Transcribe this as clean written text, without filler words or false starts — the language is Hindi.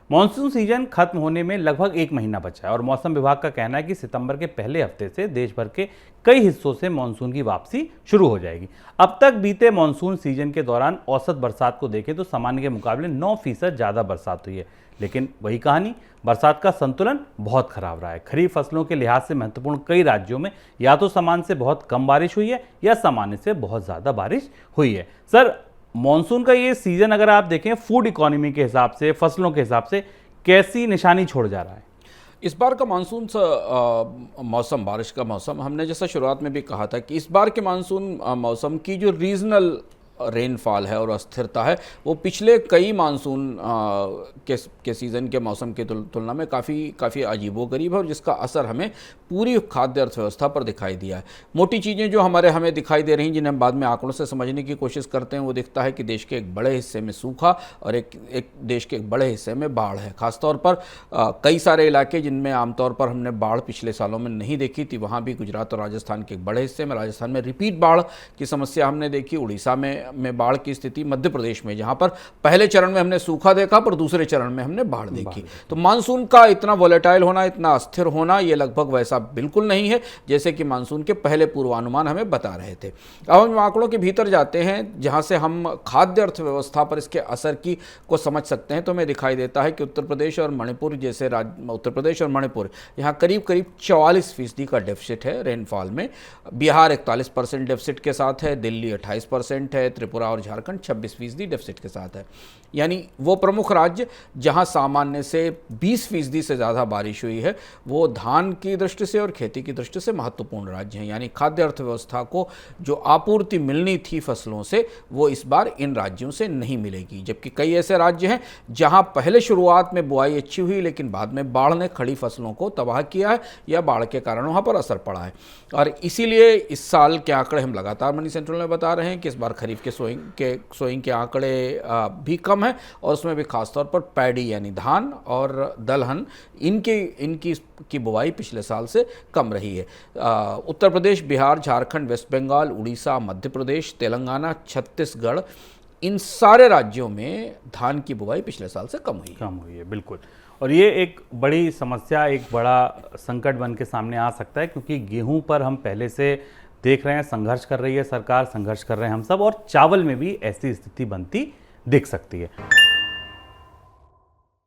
मानसून सीजन खत्म होने में लगभग एक महीना बचा है और मौसम विभाग का कहना है कि सितंबर के पहले हफ्ते से देश भर के कई हिस्सों से मानसून की वापसी शुरू हो जाएगी। अब तक बीते मानसून सीजन के दौरान औसत बरसात को देखें तो सामान्य के मुकाबले 9% ज़्यादा बरसात हुई है, लेकिन वही कहानी, बरसात का संतुलन बहुत खराब रहा है। खरीफ फसलों के लिहाज से महत्वपूर्ण कई राज्यों में या तो सामान्य से बहुत कम बारिश हुई है या सामान्य से बहुत ज़्यादा बारिश हुई है। सर, मॉनसून का ये सीजन अगर आप देखें फूड इकोनॉमी के हिसाब से, फसलों के हिसाब से कैसी निशानी छोड़ जा रहा है? इस बार का मानसून मौसम, बारिश का मौसम, हमने जैसा शुरुआत में भी कहा था कि इस बार के मानसून मौसम की जो रीजनल रेनफॉल है और अस्थिरता है वो पिछले कई मानसून के सीज़न के मौसम की तुलना में काफ़ी अजीबोगरीब है और जिसका असर हमें पूरी खाद्य अर्थव्यवस्था पर दिखाई दिया है। मोटी चीज़ें जो हमें दिखाई दे रही हैं, जिन्हें हम बाद में आंकड़ों से समझने की कोशिश करते हैं, वो दिखता है कि देश के एक बड़े हिस्से में सूखा और एक देश के एक बड़े हिस्से में बाढ़ है। खासतौर पर कई सारे इलाके जिनमें आमतौर पर हमने बाढ़ पिछले सालों में नहीं देखी थी, वहाँ भी गुजरात और राजस्थान के एक बड़े हिस्से में, राजस्थान में रिपीट बाढ़ की समस्या हमने देखी, उड़ीसा में बाढ़ की स्थिति, मध्य प्रदेश में जहां पर पहले चरण में हमने सूखा देखा पर दूसरे चरण में हमने बाढ़ देखी। तो मानसून का इतना वोलेटाइल होना, इतना अस्थिर होना, यह लगभग वैसा बिल्कुल नहीं है जैसे कि मानसून के पहले पूर्वानुमान हमें बता रहे थे। अब हम आंकड़ों के भीतर जाते हैं जहां से हम खाद्य अर्थव्यवस्था पर इसके असर को समझ सकते हैं, तो हमें दिखाई देता है कि उत्तर प्रदेश और मणिपुर जैसे उत्तर प्रदेश और मणिपुर यहाँ करीब 44% का डेफिसिट है रेनफॉल में। बिहार 41% डेफिसिट के साथ है, दिल्ली 28% है, त्रिपुरा और झारखंड 26% डेफिसिट के साथ है। यानी वो प्रमुख राज्य जहां सामान्य से 20% से ज़्यादा बारिश हुई है, वो धान की दृष्टि से और खेती की दृष्टि से महत्वपूर्ण राज्य हैं। यानी खाद्य अर्थव्यवस्था को जो आपूर्ति मिलनी थी फसलों से, वो इस बार इन राज्यों से नहीं मिलेगी। जबकि कई ऐसे राज्य हैं जहां पहले शुरुआत में बुआई अच्छी हुई लेकिन बाद में बाढ़ ने खड़ी फसलों को तबाह किया है या बाढ़ के कारण वहां पर असर पड़ा है। और इसीलिए इस साल के आंकड़े हम लगातार मनी सेंट्रल में बता रहे हैं कि इस बार खरीफ के सोइंग के आंकड़े भी कम है और उसमें भी खासतौर पर पैडी यानी धान और दलहन इनकी बुवाई पिछले साल से कम रही है। उत्तर प्रदेश, बिहार, झारखंड, वेस्ट बंगाल, उड़ीसा, मध्य प्रदेश, तेलंगाना, छत्तीसगढ़, इन सारे राज्यों में धान की बुवाई पिछले साल से कम हुई है। बिल्कुल, और ये एक बड़ी समस्या, एक बड़ा संकट बन के सामने आ सकता है, क्योंकि गेहूं पर हम पहले से देख रहे हैं संघर्ष कर रही है सरकार, संघर्ष कर रहे हैं हम सब, और चावल में भी ऐसी स्थिति बनती दिख सकती है।